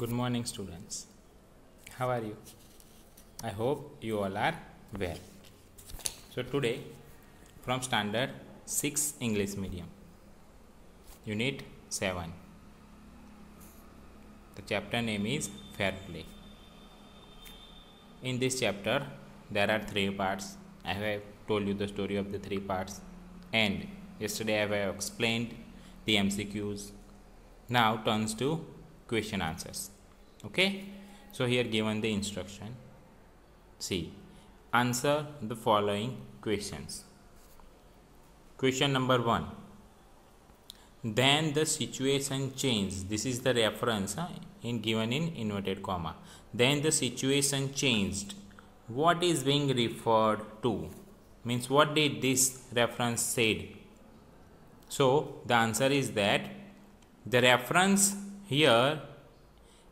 Good morning, students. How are you? I hope you all are well. So, today from Standard 6 English Medium, Unit 7. The chapter name is Fair Play. In this chapter, there are 3 parts. I have told you the story of the 3 parts, and yesterday I have explained the MCQs. Now turns to question answers. Okay, so here given the instruction. See, answer the following questions. Question number 1. Then the situation changed. This is the reference given in inverted comma. Then the situation changed. What is being referred to? Means what did this reference said? So the answer is that the reference here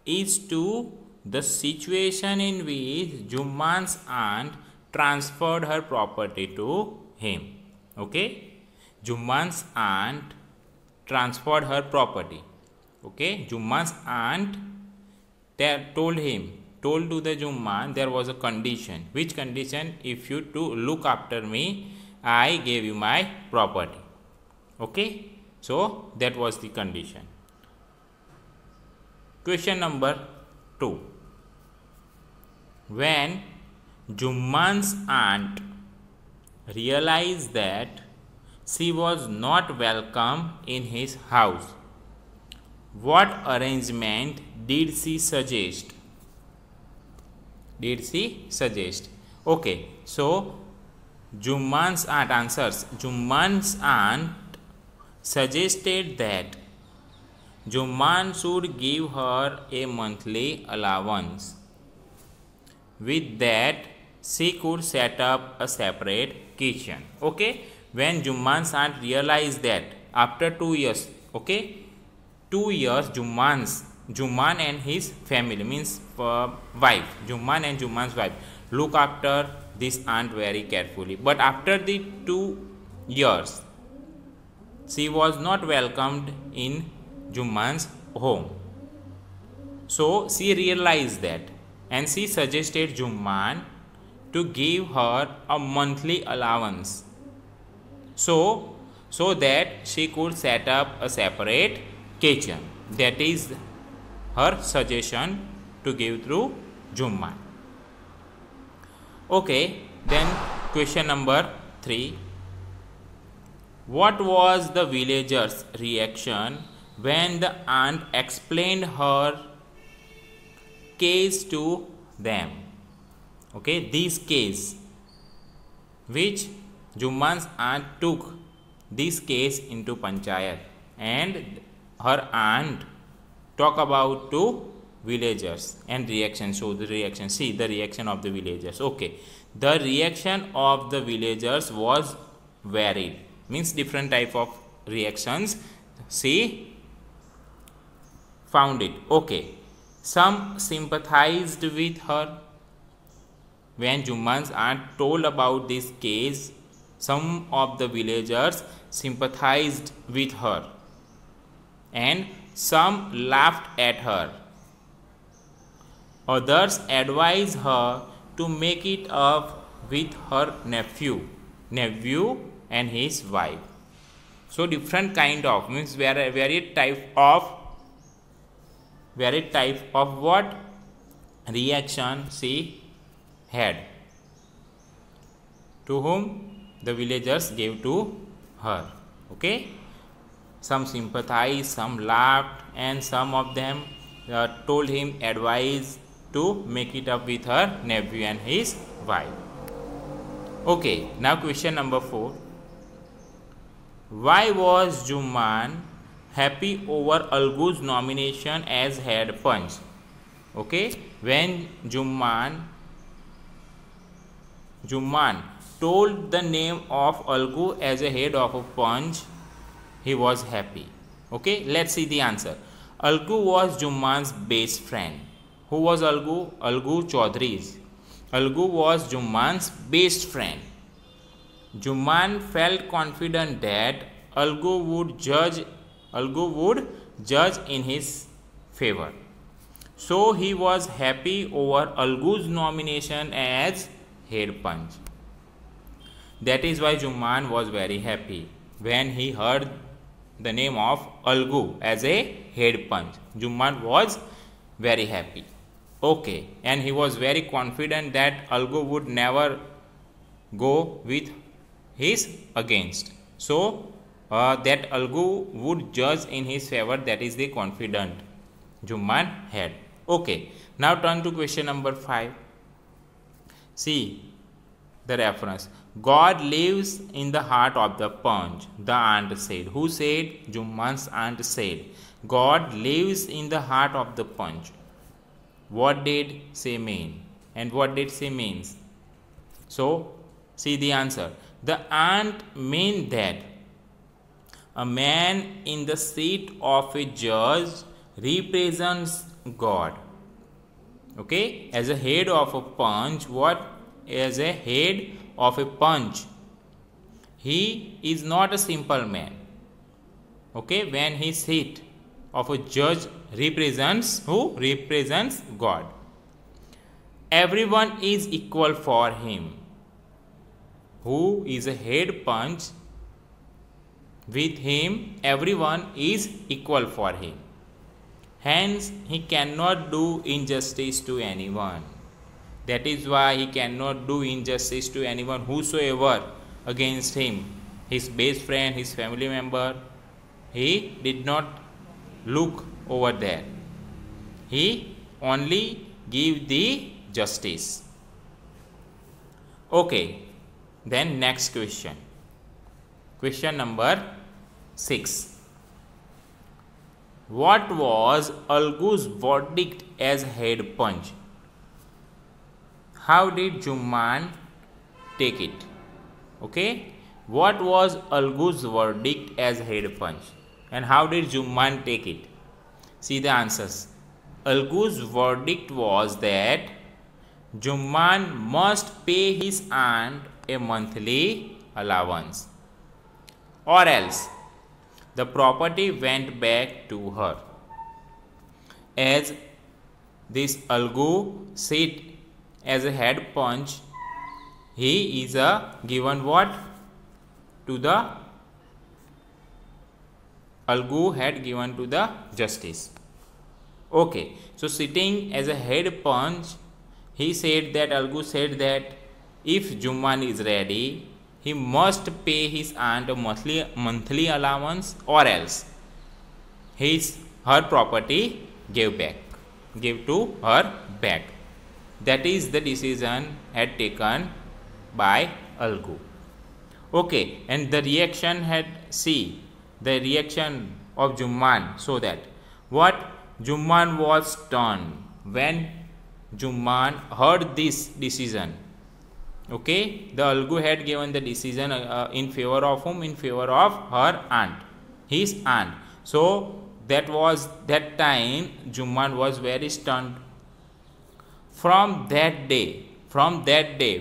is to the situation in which Jumman's aunt transferred her property to him. Okay, Jumman's aunt transferred her property. Okay, Jumman's aunt told to the Jumman there was a condition. Which condition? If you to look after me, I gave you my property. Okay, so that was the condition. Question number 2. When Jumman's aunt realized that she was not welcome in his house, what arrangement did she suggest? Okay, so Jumman's aunt answers. Jumman's aunt suggested that Jumman should give her a monthly allowance. With that, she could set up a separate kitchen. Okay, when Jumman's aunt realized that after 2 years, okay, 2 years Jumman and his family, means wife, Jumman and Jumman's wife, look after this aunt very carefully. But after the 2 years, she was not welcomed in Jumman's home. So she realized that, and she suggested Jumman to give her a monthly allowance, so that she could set up a separate kitchen. That is her suggestion to give through Jumman. Okay, then question number 3. What was the villagers' reaction when the aunt explained her case to them? Okay, this case, which Jumman's aunt took this case into panchayat, and her aunt talk about to villagers and reaction. So the reaction, see the reaction of the villagers. Okay, the reaction of the villagers was varied, means different type of reactions she found it. Okay, some sympathized with her. When Jumman's aunt told about this case, some of the villagers sympathized with her, and some laughed at her. Others advised her to make it up with her nephew and his wife. So different kind of, means varied type of what reaction she had, to whom the villagers gave to her. Okay, some sympathized, some laughed, and some of them told him advice to make it up with her nephew and his wife. Okay, now question number 4. Why was Jumman happy over Algu's nomination as head punch? Okay, when Jumman told the name of Algu as a head of a punch, he was happy. Okay, let's see the answer. Algu was Jumman's best friend. Who was Algu? Algu Chaudhry's. Algu was Jumman's best friend. Jumman felt confident that Algu would judge in his favor. So he was happy over Algu's nomination as head punch. That is why Juman was very happy when he heard the name of Algu as a head punch. Juman was very happy. Okay, and he was very confident that Algu would never go with his against. So that Algu would judge in his favor. That is the confident Juman had. Okay, now turn to question number 5. See the reference. God lives in the heart of the punch, the aunt said. Who said? Juman's aunt said. God lives in the heart of the punch. What did she mean? And what did she means? So, see the answer. The aunt meant that a man in the seat of a judge represents God. Okay, as a head of a punch, what is a head of a punch? He is not a simple man. Okay, when his seat of a judge represents who? Represents God. Everyone is equal for him. Who is a head punch? With him, everyone is equal for him. Hence, he cannot do injustice to anyone. That is why he cannot do injustice to anyone whosoever against him. His best friend, his family member, he did not look over there. He only give the justice. Okay, then next question. Question number 6. What was Algu's verdict as head punch? How did Juman take it? Okay, what was Algu's verdict as head punch? And how did Juman take it? See the answers. Algu's verdict was that Juman must pay his aunt a monthly allowance, or else the property went back to her. As this Algu sit as a head punch, he is given what? To the Algu had given to the justice. Okay, so sitting as a head punch, he said that Algu said that if Juman is ready, he must pay his aunt a monthly allowance, or else her property gave to her back. That is the decision had taken by Algu. Okay, and the reaction the reaction of Juman, so that what? Juman was stunned when Juman heard this decision. Okay, the Algu had given the decision in favor of whom? In favor of her aunt, his aunt. So that time Juman was very stunned. From that day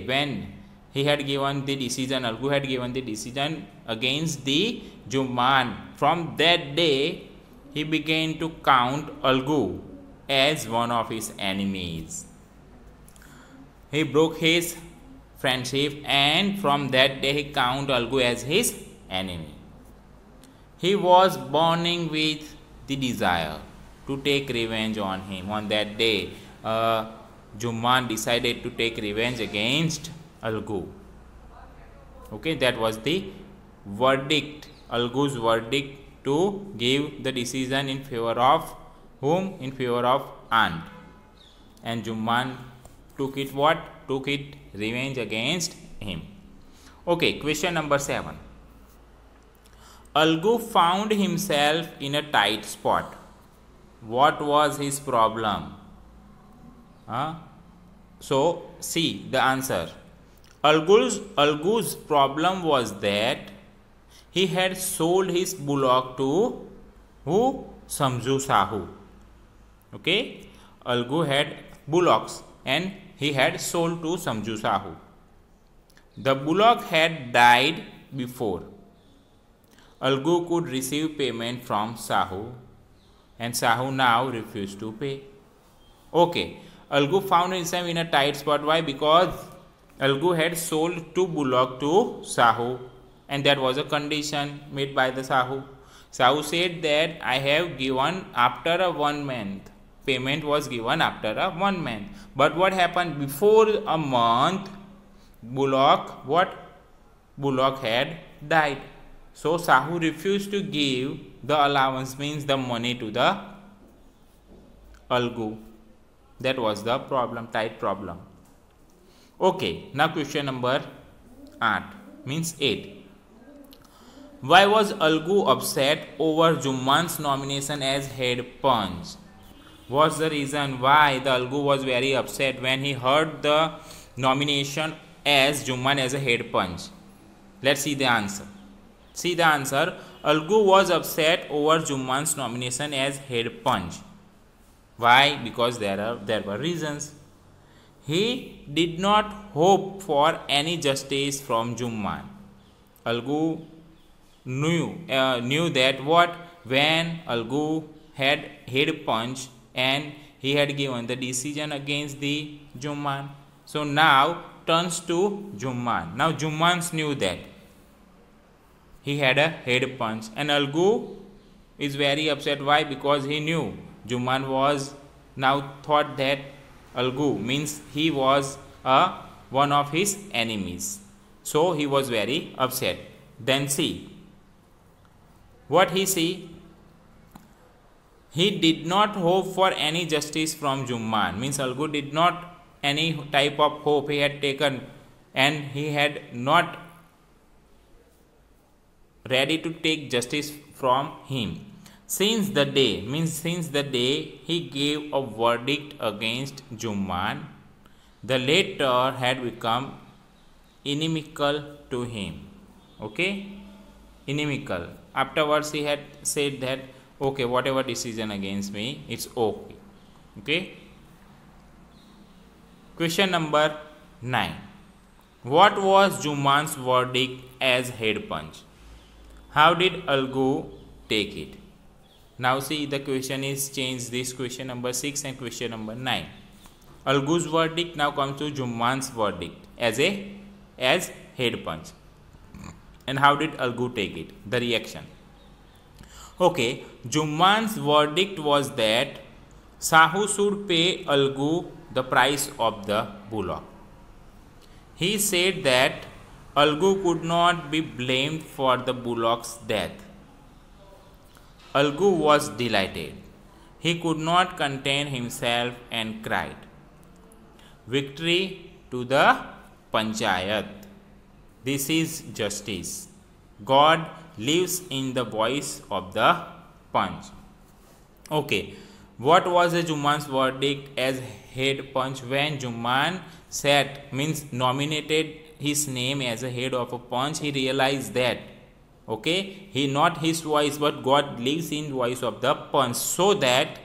when he had given the decision, Algu had given the decision against the Juman, from that day he began to count Algu as one of his enemies. He broke his friendship, and from that day he counted Algu as his enemy. He was burning with the desire to take revenge on him. On that day, Juman decided to take revenge against Algu. Okay, that was the verdict, Algu's verdict, to give the decision in favor of whom? In favor of aunt. And Juman took it what? Took it revenge against him. Okay, question number 7. Algu found himself in a tight spot. What was his problem? So, see the answer. Algu's problem was that he had sold his bullock to who? Samju Sahu. Okay, Algu had bullocks and he had sold to Samju Sahu. The bullock had died before Algu could receive payment from Sahu, and Sahu now refused to pay. Okay, Algu found himself in a tight spot. Why? Because Algu had sold 2 bullocks to Sahu, and that was a condition made by the Sahu. Sahu said that I have given after a 1 month. Payment was given after a 1 month. But what happened before a month? Bullock had died. So Sahu refused to give the allowance, means the money, to the Algu. That was the problem, tight problem. Okay, now question number 8, means 8. Why was Algu upset over Jumman's nomination as head punch? What's the reason why the Algu was very upset when he heard the nomination as Jumman as a head punch? Let's see the answer. See the answer. Algu was upset over Jumman's nomination as head punch. Why? Because there were reasons. He did not hope for any justice from Jumman. Algu knew that when Algu had head punch and he had given the decision against the Jumman. So now turns to Jumman. Now Jumman knew that he had a head punch, and Algu is very upset. Why? Because he knew Jumman was now thought that Algu means he was one of his enemies. So he was very upset. Then see what he see. He did not hope for any justice from Jumman, means Algu did not any type of hope he had taken, and he had not ready to take justice from him. Since the day he gave a verdict against Jumman, the latter had become inimical to him. Okay, inimical. Afterwards he had said that okay, whatever decision against me, it's okay. Okay. Question number 9. What was Jumman's verdict as head punch? How did Algu take it? Now see, the question is changed. This question number 6 and question number 9. Algu's verdict now comes to Jumman's verdict as head punch. And how did Algu take it? The reaction. Okay, Jumman's verdict was that Sahu should pay Algu the price of the bullock. He said that Algu could not be blamed for the bullock's death. Algu was delighted. He could not contain himself and cried, "Victory to the Panchayat. This is justice. God lives in the voice of the punch." Okay, what was the Jumman's verdict as head punch? When Jumman nominated his name as a head of a punch, he realized that okay, he not his voice, but God lives in voice of the punch. So that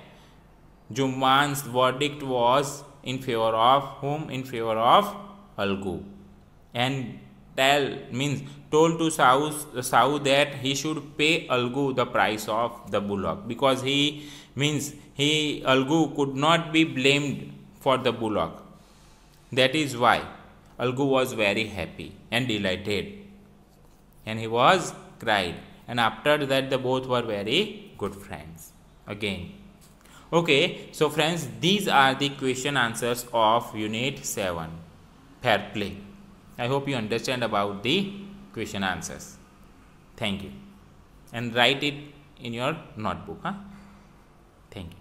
Jumman's verdict was in favor of whom? In favor of Algu, and told to Sahu that he should pay Algu the price of the bullock, because Algu could not be blamed for the bullock. That is why Algu was very happy and delighted, and he was cried, and after that the both were very good friends again. Okay, so friends, these are the question answers of unit 7, fair play. I hope you understand about the question answers. Thank you, and write it in your notebook. Thank you.